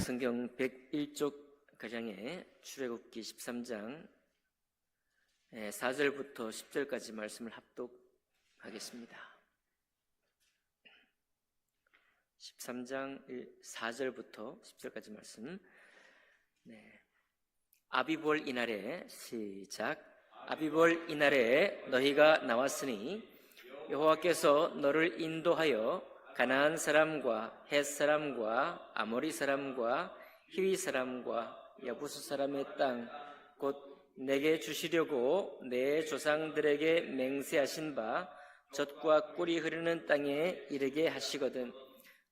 성경 101쪽 가정에 출애굽기 13장 4절부터 10절까지 말씀을 합독하겠습니다. 13장 4절부터 10절까지 말씀. 아비볼 이날에 시작. 아비볼 이날에 너희가 나왔으니 여호와께서 너를 인도하여 가나안 사람과 헷 사람과 아모리 사람과 히위 사람과 여부스 사람의 땅 곧 내게 주시려고 내 조상들에게 맹세하신 바 젖과 꿀이 흐르는 땅에 이르게 하시거든.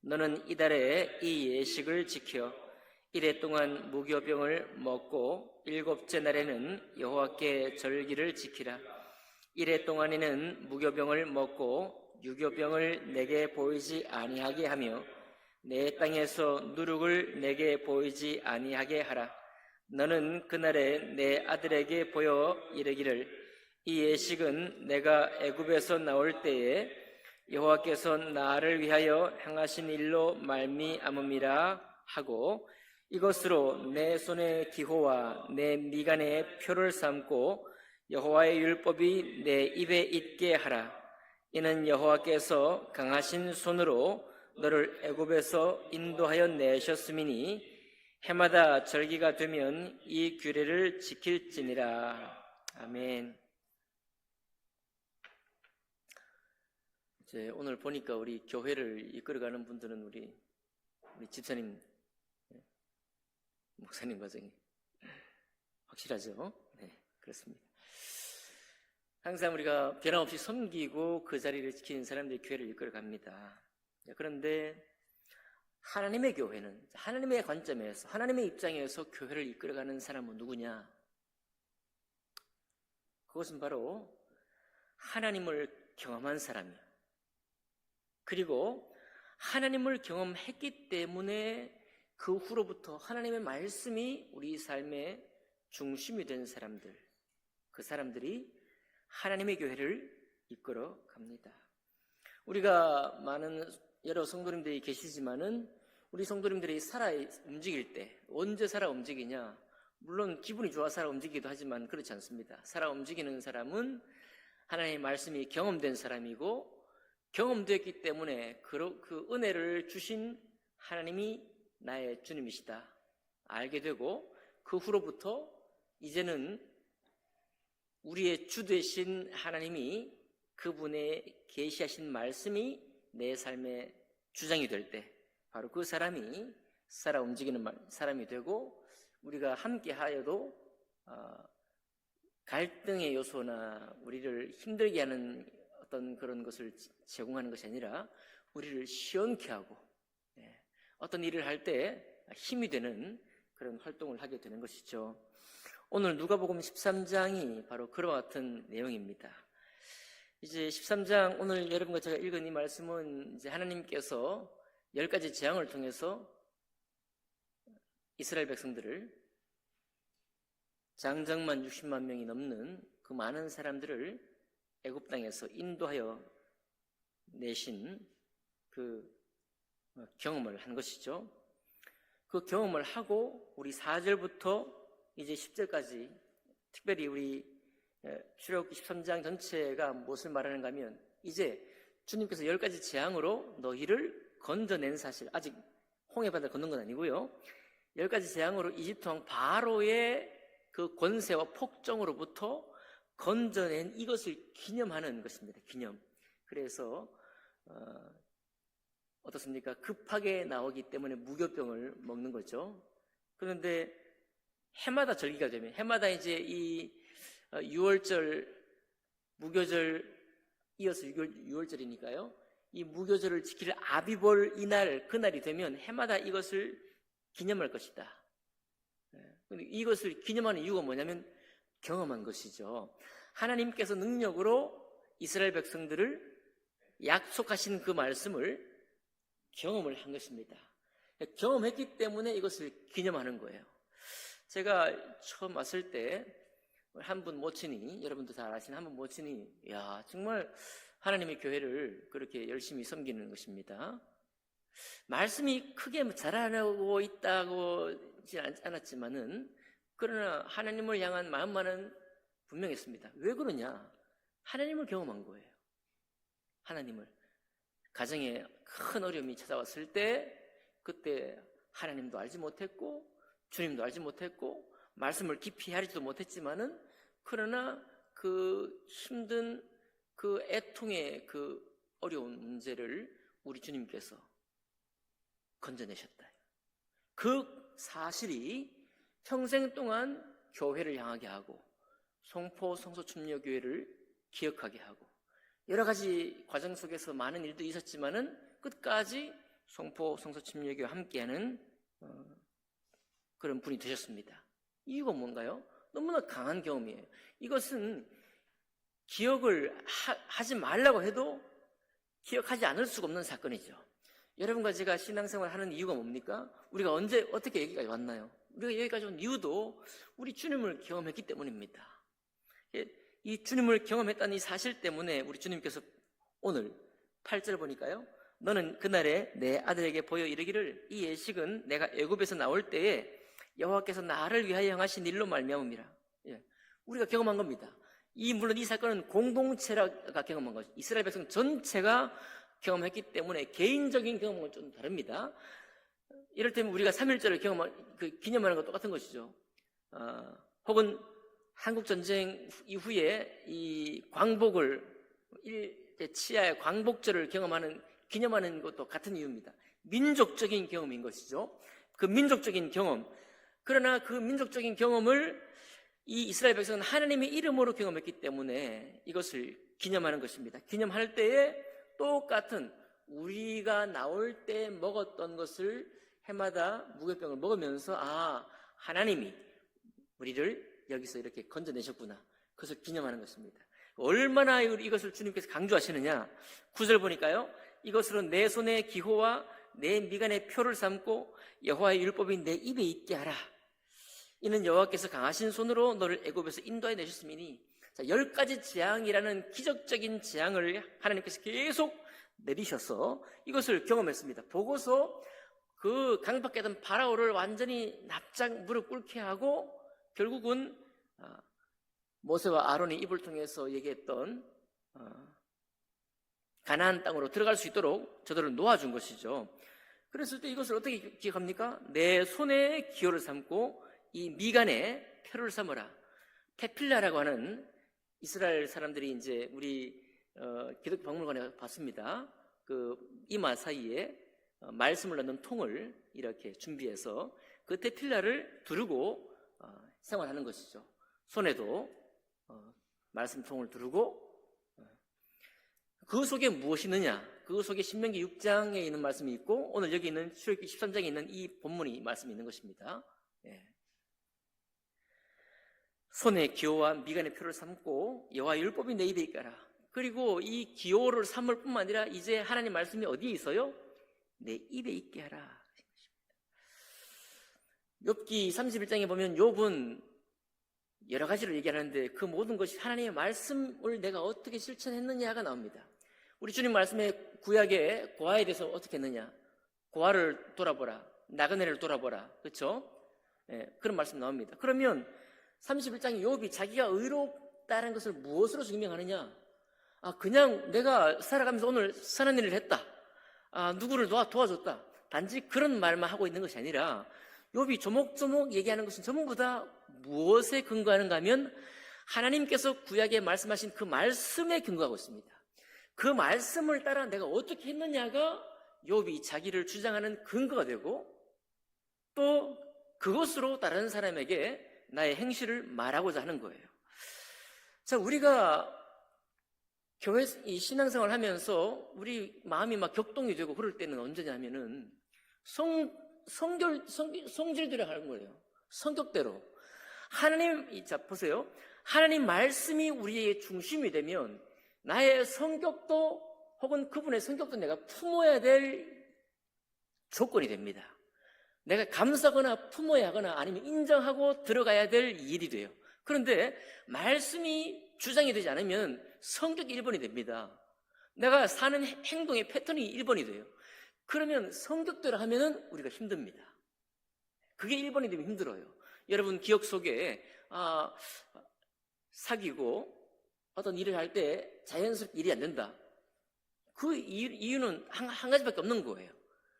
너는 이달에 이 예식을 지켜 이래 동안 무교병을 먹고 일곱째 날에는 여호와께 절기를 지키라. 이래 동안에는 무교병을 먹고 유교병을 내게 보이지 아니하게 하며 내 땅에서 누룩을 내게 보이지 아니하게 하라. 너는 그날에 내 아들에게 보여 이르기를 이 예식은 내가 애굽에서 나올 때에 여호와께서 나를 위하여 행하신 일로 말미암음이라 하고 이것으로 내 손의 기호와 내 미간의 표를 삼고 여호와의 율법이 내 입에 있게 하라. 이는 여호와께서 강하신 손으로 너를 애굽에서 인도하여 내셨음이니 해마다 절기가 되면 이 규례를 지킬지니라. 아멘. 이제 오늘 보니까 우리 교회를 이끌어가는 분들은 우리 집사님, 목사님 과정이 확실하죠? 네, 그렇습니다. 항상 우리가 변함없이 섬기고 그 자리를 지키는 사람들이 교회를 이끌어갑니다. 그런데 하나님의 교회는 하나님의 관점에서 하나님의 입장에서 교회를 이끌어가는 사람은 누구냐? 그것은 바로 하나님을 경험한 사람이에요. 그리고 하나님을 경험했기 때문에 그 후로부터 하나님의 말씀이 우리 삶의 중심이 된 사람들, 그 사람들이 하나님의 교회를 이끌어 갑니다. 우리가 많은 여러 성도님들이 계시지만은 우리 성도님들이 살아 움직일 때 언제 살아 움직이냐? 물론 기분이 좋아 살아 움직이기도 하지만 그렇지 않습니다. 살아 움직이는 사람은 하나님의 말씀이 경험된 사람이고 경험됐기 때문에 그 은혜를 주신 하나님이 나의 주님이시다 알게 되고 그 후로부터 이제는 우리의 주 되신 하나님이 그분의 계시하신 말씀이 내 삶의 주장이 될 때 바로 그 사람이 살아 움직이는 사람이 되고 우리가 함께 하여도 갈등의 요소나 우리를 힘들게 하는 어떤 그런 것을 제공하는 것이 아니라 우리를 시원케 하고 어떤 일을 할 때 힘이 되는 그런 활동을 하게 되는 것이죠. 오늘 누가복음 13장이 바로 그와 같은 내용입니다. 이제 13장 오늘 여러분과 제가 읽은 이 말씀은 이제 하나님께서 10가지 재앙을 통해서 이스라엘 백성들을 장정만 60만 명이 넘는 그 많은 사람들을 애굽 땅에서 인도하여 내신 그 경험을 한 것이죠. 그 경험을 하고 우리 4절부터 이제 10절까지 특별히 우리 출애굽기 13장 전체가 무엇을 말하는가 하면 이제 주님께서 10가지 재앙으로 너희를 건져낸 사실, 아직 홍해바다를 건넌 건 아니고요. 10가지 재앙으로 이집트 왕 바로의 그 권세와 폭정으로부터 건져낸 이것을 기념하는 것입니다. 기념. 그래서 어떻습니까? 급하게 나오기 때문에 무교병을 먹는 거죠. 그런데 해마다 절기가 되면 해마다 이제 이 6월절 무교절 이어서 6월절이니까요. 이 무교절을 지킬 아비볼 이날 그날이 되면 해마다 이것을 기념할 것이다. 근데 이것을 기념하는 이유가 뭐냐면 경험한 것이죠. 하나님께서 능력으로 이스라엘 백성들을 약속하신 그 말씀을 경험을 한 것입니다. 경험했기 때문에 이것을 기념하는 거예요. 제가 처음 왔을 때 한 분 모친이, 여러분도 잘 아시는 한 분 모친이 정말 하나님의 교회를 그렇게 열심히 섬기는 것입니다. 말씀이 크게 자라나고 있다고지 않았지만은 그러나 하나님을 향한 마음만은 분명했습니다. 왜 그러냐? 하나님을 경험한 거예요. 하나님을. 가정에 큰 어려움이 찾아왔을 때 그때 하나님도 알지 못했고 주님도 알지 못했고 말씀을 깊이 헤아리지도 못했지만은 그러나 그 힘든 그 애통의 그 어려운 문제를 우리 주님께서 건져내셨다. 그 사실이 평생 동안 교회를 향하게 하고 송포 성소춤려교회를 기억하게 하고 여러 가지 과정 속에서 많은 일도 있었지만은 끝까지 송포 성소춤려교회와 함께하는 그런 분이 되셨습니다. 이유가 뭔가요? 너무나 강한 경험이에요. 이것은 기억을 하지 말라고 해도 기억하지 않을 수가 없는 사건이죠. 여러분과 제가 신앙생활을 하는 이유가 뭡니까? 우리가 언제 어떻게 여기까지 왔나요? 우리가 여기까지 온 이유도 우리 주님을 경험했기 때문입니다. 이 주님을 경험했다는 이 사실 때문에 우리 주님께서 오늘 8절 보니까요, 너는 그날에 내 아들에게 보여 이르기를 이 예식은 내가 애굽에서 나올 때에 여호와께서 나를 위하여 행하신 일로 말미암음이라. 우리가 경험한 겁니다. 물론 이 사건은 공동체가 경험한 거죠. 이스라엘 백성 전체가 경험했기 때문에 개인적인 경험은 좀 다릅니다. 이럴 때면 우리가 3.1절을 기념하는 것 똑같은 것이죠. 혹은 한국전쟁 이후에 이 광복을 치하의 광복절을 기념하는 것도 같은 이유입니다. 민족적인 경험인 것이죠. 그 민족적인 경험. 그러나 그 민족적인 경험을 이 이스라엘 백성은 하나님의 이름으로 경험했기 때문에 이것을 기념하는 것입니다. 기념할 때에 똑같은 우리가 나올 때 먹었던 것을 해마다 무교병을 먹으면서 하나님이 우리를 여기서 이렇게 건져내셨구나. 그것을 기념하는 것입니다. 얼마나 이것을 주님께서 강조하시느냐. 9절 보니까요. 이것으로 내 손의 기호와 내 미간의 표를 삼고 여호와의 율법이 내 입에 있게 하라. 이는 여호와께서 강하신 손으로 너를 애굽에서 인도해 내셨음이니. 10가지 재앙이라는 기적적인 재앙을 하나님께서 계속 내리셔서 이것을 경험했습니다. 보고서 그 강밖에 있던 바라오를 완전히 납작 무릎 꿇게 하고 결국은 모세와 아론의 입을 통해서 얘기했던 가나안 땅으로 들어갈 수 있도록 저들을 놓아준 것이죠. 그랬을 때 이것을 어떻게 기억합니까? 내 손에 기호를 삼고 이 미간에 표를 삼으라. 테필라라고 하는 이스라엘 사람들이 이제 우리 기독교 박물관에 봤습니다. 그 이마 사이에 말씀을 넣는 통을 이렇게 준비해서 그 테필라를 두르고 생활하는 것이죠. 손에도 말씀통을 두르고 그 속에 무엇이 있느냐? 그 속에 신명기 6장에 있는 말씀이 있고 오늘 여기 있는 출애굽기 13장에 있는 이 본문이 말씀이 있는 것입니다. 손에 기호와 미간의 표를 삼고 여호와의 율법이 내 입에 있가라. 그리고 이 기호를 삼을 뿐만 아니라 이제 하나님 말씀이 어디에 있어요? 내 입에 있게 하라. 욥기 31장에 보면 욥은 여러 가지를 얘기하는데 그 모든 것이 하나님의 말씀을 내가 어떻게 실천했느냐가 나옵니다. 우리 주님 말씀에 구약의 고아에 대해서 어떻게 했느냐? 고아를 돌아보라. 나그네를 돌아보라. 그렇죠? 그런 말씀 나옵니다. 그러면 31장의 욥이 자기가 의롭다는 것을 무엇으로 증명하느냐? 그냥 내가 살아가면서 오늘 선한 일을 했다. 누구를 도와줬다. 단지 그런 말만 하고 있는 것이 아니라 욥이 조목조목 얘기하는 것은 전부 다 무엇에 근거하는가 하면 하나님께서 구약에 말씀하신 그 말씀에 근거하고 있습니다. 그 말씀을 따라 내가 어떻게 했느냐가 욥이 자기를 주장하는 근거가 되고 또 그것으로 다른 사람에게 나의 행실을 말하고자 하는 거예요. 자, 우리가 교회 이 신앙생활을 하면서 우리 마음이 막 격동이 되고 그럴 때는 언제냐면은 성질대로 하는 거예요. 성격대로. 자, 보세요. 하나님 말씀이 우리의 중심이 되면 나의 성격도 혹은 그분의 성격도 내가 품어야 될 조건이 됩니다. 내가 감싸거나 품어야 하거나 아니면 인정하고 들어가야 될 일이 돼요. 그런데 말씀이 주장이 되지 않으면 성격이 1번이 됩니다. 내가 사는 행동의 패턴이 1번이 돼요. 그러면 성격대로 하면은 우리가 힘듭니다. 그게 1번이 되면 힘들어요. 여러분 기억 속에 사귀고 어떤 일을 할 때 자연스럽게 일이 안 된다. 그 이유는 한 가지밖에 없는 거예요.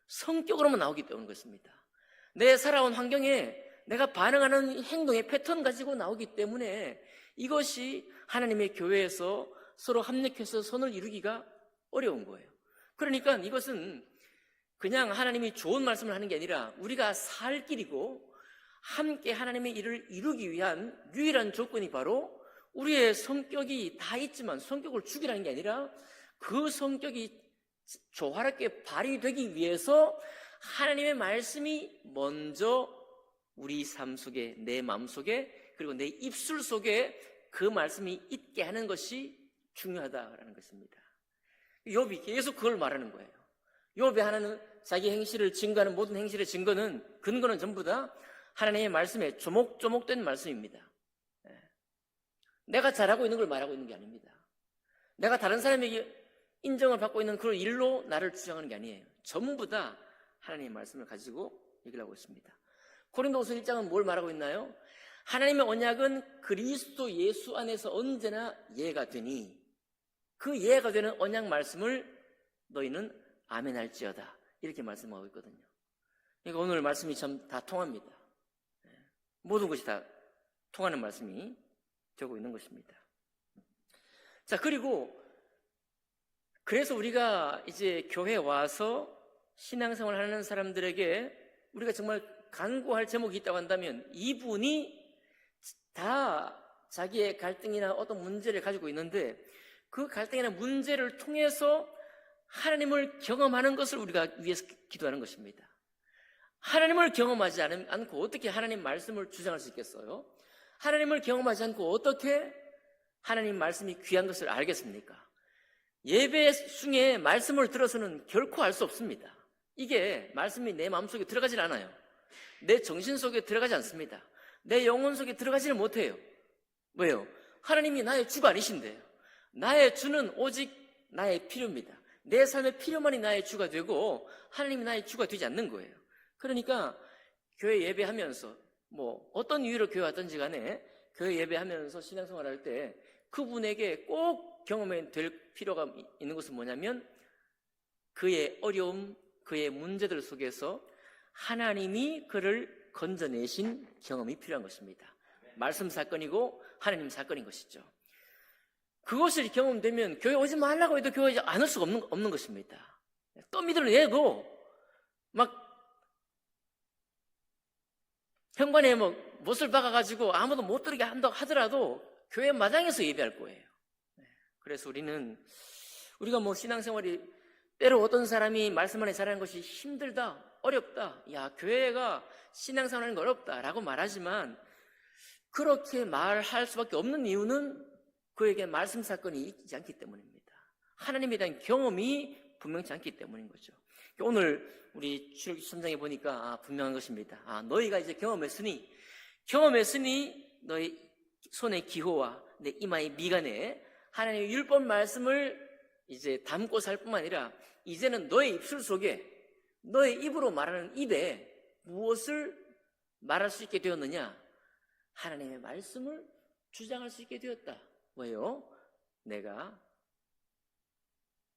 성격으로만 나오기 때문인 것입니다. 내 살아온 환경에 내가 반응하는 행동의 패턴 가지고 나오기 때문에 이것이 하나님의 교회에서 서로 합력해서 선을 이루기가 어려운 거예요. 그러니까 이것은 그냥 하나님이 좋은 말씀을 하는 게 아니라 우리가 살 길이고 함께 하나님의 일을 이루기 위한 유일한 조건이 바로 우리의 성격이 다 있지만 성격을 죽이라는 게 아니라 그 성격이 조화롭게 발휘되기 위해서 하나님의 말씀이 먼저 우리 삶 속에, 내 마음 속에, 그리고 내 입술 속에 그 말씀이 있게 하는 것이 중요하다라는 것입니다. 욥이 계속 그걸 말하는 거예요. 욥이 하나는 자기 행실을 증거하는 모든 행실의 근거는 전부 다 하나님의 말씀에 조목조목된 말씀입니다. 내가 잘하고 있는 걸 말하고 있는 게 아닙니다. 내가 다른 사람에게 인정을 받고 있는 그런 일로 나를 주장하는 게 아니에요. 전부 다 하나님의 말씀을 가지고 얘기를 하고 있습니다. 고린도후서 1장은 뭘 말하고 있나요? 하나님의 언약은 그리스도 예수 안에서 언제나 예가 되니 그 예가 되는 언약 말씀을 너희는 아멘할지어다. 이렇게 말씀하고 있거든요. 그러니까 오늘 말씀이 참 다 통합니다. 모든 것이 다 통하는 말씀이 되고 있는 것입니다. 자, 그래서 우리가 이제 교회에 와서 신앙생활 하는 사람들에게 우리가 정말 간구할 제목이 있다고 한다면 이분이 다 자기의 갈등이나 어떤 문제를 가지고 있는데 그 갈등이나 문제를 통해서 하나님을 경험하는 것을 우리가 위해서 기도하는 것입니다. 하나님을 경험하지 않고 어떻게 하나님 말씀을 주장할 수 있겠어요? 하나님을 경험하지 않고 어떻게 하나님 말씀이 귀한 것을 알겠습니까? 예배 중에 말씀을 들어서는 결코 알 수 없습니다. 이게 말씀이 내 마음속에 들어가질 않아요. 내 정신 속에 들어가지 않습니다. 내 영혼 속에 들어가지를 못해요. 왜요? 하나님이 나의 주가 아니신데요. 나의 주는 오직 나의 필요입니다. 내 삶의 필요만이 나의 주가 되고 하나님이 나의 주가 되지 않는 거예요. 그러니까 교회 예배하면서 어떤 이유로 교회 왔든지 간에 교회 예배하면서 신앙생활할 때 그분에게 꼭 경험해야 될 필요가 있는 것은 뭐냐면 그의 어려움, 그의 문제들 속에서 하나님이 그를 건져내신 경험이 필요한 것입니다. 말씀 사건이고 하나님 사건인 것이죠. 그것이 경험되면 교회 오지 말라고 해도 교회에 안 올 수가 없는 것입니다. 떠미들 내고 막 현관에 못을 박아가지고 아무도 못 들게 한다고 하더라도 교회 마당에서 예배할 거예요. 그래서 우리가 신앙생활이 때로 어떤 사람이 말씀 안에 잘하는 것이 힘들다, 어렵다, 교회가 신앙생활하는 거 어렵다라고 말하지만 그렇게 말할 수밖에 없는 이유는 그에게 말씀 사건이 있지 않기 때문입니다. 하나님에 대한 경험이 분명치 않기 때문인 거죠. 오늘 우리 출애굽기 3장에 보니까 분명한 것입니다. 너희가 이제 경험했으니 너희 손의 기호와 내 이마의 미간에 하나님의 율법 말씀을 이제 담고 살 뿐만 아니라 이제는 너의 입술 속에 너의 입으로 말하는 입에 무엇을 말할 수 있게 되었느냐? 하나님의 말씀을 주장할 수 있게 되었다. 왜요? 내가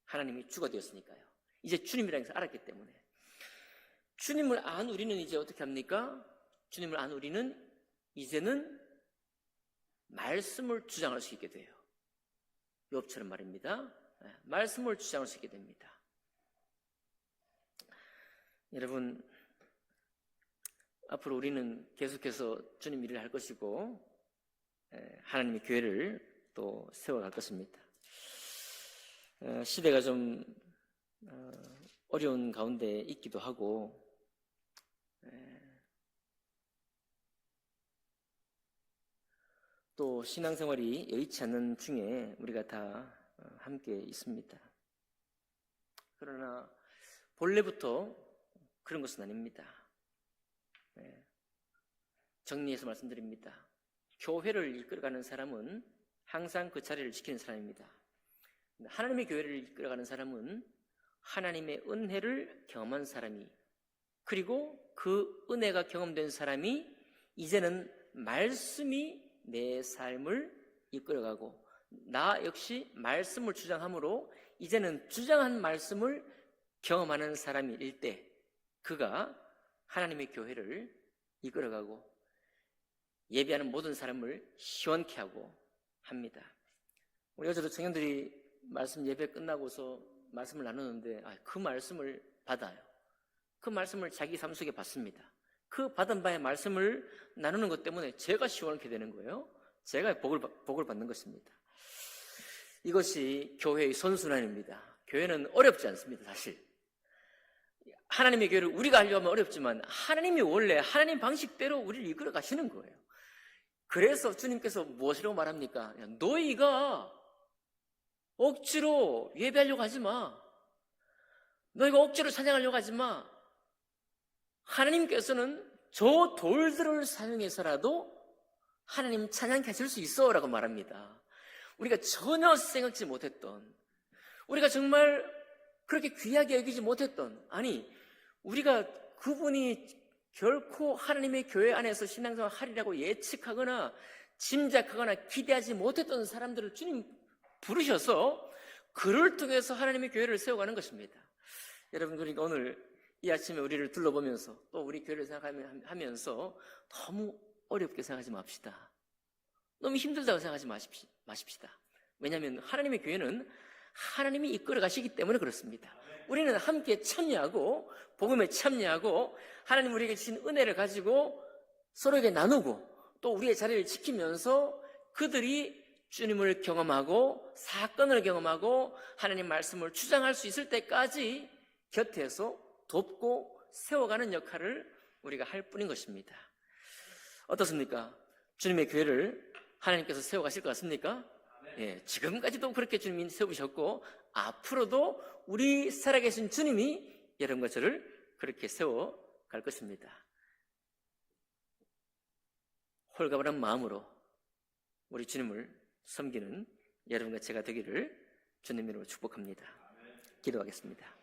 하나님이 주가 되었으니까요. 이제 주님이라는 것을 알았기 때문에. 주님을 안 우리는 이제 어떻게 합니까? 주님을 안 우리는 이제는 말씀을 주장할 수 있게 돼요. 욥처럼 말입니다. 말씀을 주장할 수 있게 됩니다. 여러분, 앞으로 우리는 계속해서 주님 일을 할 것이고 하나님의 교회를 또 세워갈 것입니다. 시대가 좀 어려운 가운데 있기도 하고 또 신앙생활이 여의치 않는 중에 우리가 다 함께 있습니다. 그러나 본래부터 그런 것은 아닙니다. 정리해서 말씀드립니다. 교회를 이끌어가는 사람은 항상 그 자리를 지키는 사람입니다. 하나님의 교회를 이끌어가는 사람은 하나님의 은혜를 경험한 사람이, 그리고 그 은혜가 경험된 사람이 이제는 말씀이 내 삶을 이끌어가고, 나 역시 말씀을 주장함으로 이제는 주장한 말씀을 경험하는 사람일 때 그가 하나님의 교회를 이끌어가고 예배하는 모든 사람을 시원케 하고 합니다. 우리 어제도 청년들이 말씀 예배 끝나고서 말씀을 나누는데 그 말씀을 받아요. 그 말씀을 자기 삶 속에 받습니다. 그 받은 바의 말씀을 나누는 것 때문에 제가 시원케 되는 거예요. 제가 복을 받는 것입니다. 이것이 교회의 선순환입니다. 교회는 어렵지 않습니다. 사실 하나님의 교회를 우리가 하려면 어렵지만 하나님이 원래 하나님 방식대로 우리를 이끌어 가시는 거예요. 그래서 주님께서 무엇이라고 말합니까? 너희가 억지로 예배하려고 하지 마. 너희가 억지로 찬양하려고 하지 마. 하나님께서는 저 돌들을 사용해서라도 하나님 찬양케 하실 수 있어 라고 말합니다. 우리가 전혀 생각지 못했던, 우리가 정말 그렇게 귀하게 여기지 못했던, 아니 우리가 그분이 결코 하나님의 교회 안에서 신앙생활 하리라고 예측하거나 짐작하거나 기대하지 못했던 사람들을 주님 부르셔서 그를 통해서 하나님의 교회를 세워가는 것입니다. 여러분, 그러니까 오늘 이 아침에 우리를 둘러보면서 또 우리 교회를 생각하면서 너무 어렵게 생각하지 맙시다. 너무 힘들다고 생각하지 마십시다. 왜냐하면 하나님의 교회는 하나님이 이끌어 가시기 때문에 그렇습니다. 우리는 함께 참여하고 복음에 참여하고 하나님 우리에게 주신 은혜를 가지고 서로에게 나누고 또 우리의 자리를 지키면서 그들이 주님을 경험하고 사건을 경험하고 하나님 말씀을 주장할 수 있을 때까지 곁에서 돕고 세워가는 역할을 우리가 할 뿐인 것입니다. 어떻습니까? 주님의 교회를 하나님께서 세워가실 것 같습니까? 예, 지금까지도 그렇게 주님이 세우셨고 앞으로도 우리 살아계신 주님이 여러분과 저를 그렇게 세워갈 것입니다. 홀가분한 마음으로 우리 주님을 섬기는 여러분과 제가 되기를 주님 이름으로 축복합니다. 기도하겠습니다.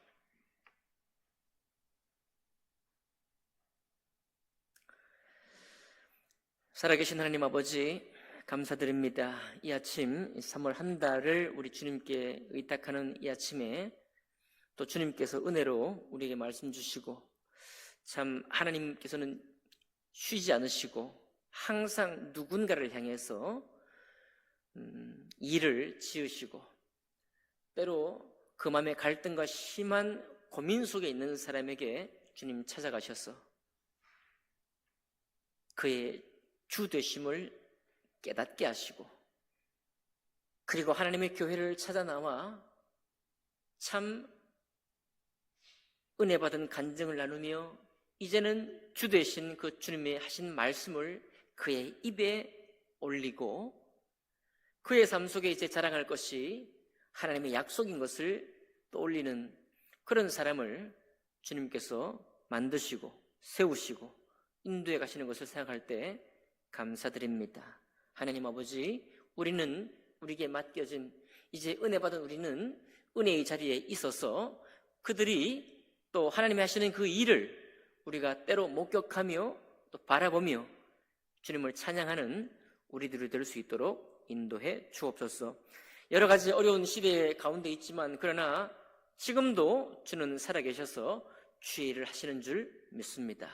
살아계신 하나님 아버지, 감사드립니다. 이 아침 3월 한 달을 우리 주님께 의탁하는 이 아침에 또 주님께서 은혜로 우리에게 말씀 주시고, 참 하나님께서는 쉬지 않으시고 항상 누군가를 향해서 일을 지으시고, 때로 그 마음의 갈등과 심한 고민 속에 있는 사람에게 주님 찾아가셔서 그의 주되심을 깨닫게 하시고, 그리고 하나님의 교회를 찾아 나와 참 은혜 받은 간증을 나누며 이제는 주 되신 그 주님의 하신 말씀을 그의 입에 올리고 그의 삶 속에 이제 자랑할 것이 하나님의 약속인 것을 떠올리는 그런 사람을 주님께서 만드시고 세우시고 인도해 가시는 것을 생각할 때 감사드립니다. 하나님 아버지, 우리는 우리에게 맡겨진 이제 은혜 받은 우리는 은혜의 자리에 있어서 그들이 또 하나님이 하시는 그 일을 우리가 때로 목격하며 또 바라보며 주님을 찬양하는 우리들이 될 수 있도록 인도해 주옵소서. 여러 가지 어려운 시대 가운데 있지만 그러나 지금도 주는 살아계셔서 주의 일을 하시는 줄 믿습니다.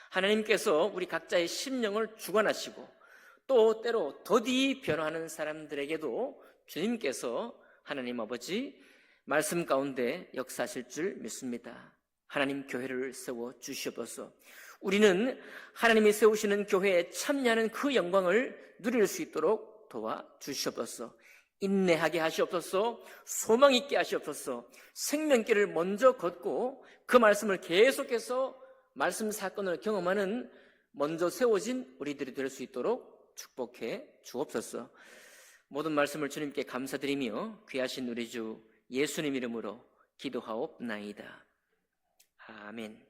하나님께서 우리 각자의 심령을 주관하시고 또 때로 더디 변화하는 사람들에게도 주님께서 하나님 아버지 말씀 가운데 역사하실 줄 믿습니다. 하나님 교회를 세워 주시옵소서. 우리는 하나님이 세우시는 교회에 참여하는 그 영광을 누릴 수 있도록 도와 주시옵소서. 인내하게 하시옵소서. 소망 있게 하시옵소서. 생명길을 먼저 걷고 그 말씀을 계속해서 말씀 사건을 경험하는 먼저 세워진 우리들이 될 수 있도록 축복해 주옵소서. 모든 말씀을 주님께 감사드리며 귀하신 우리 주 예수님 이름으로 기도하옵나이다. 아멘.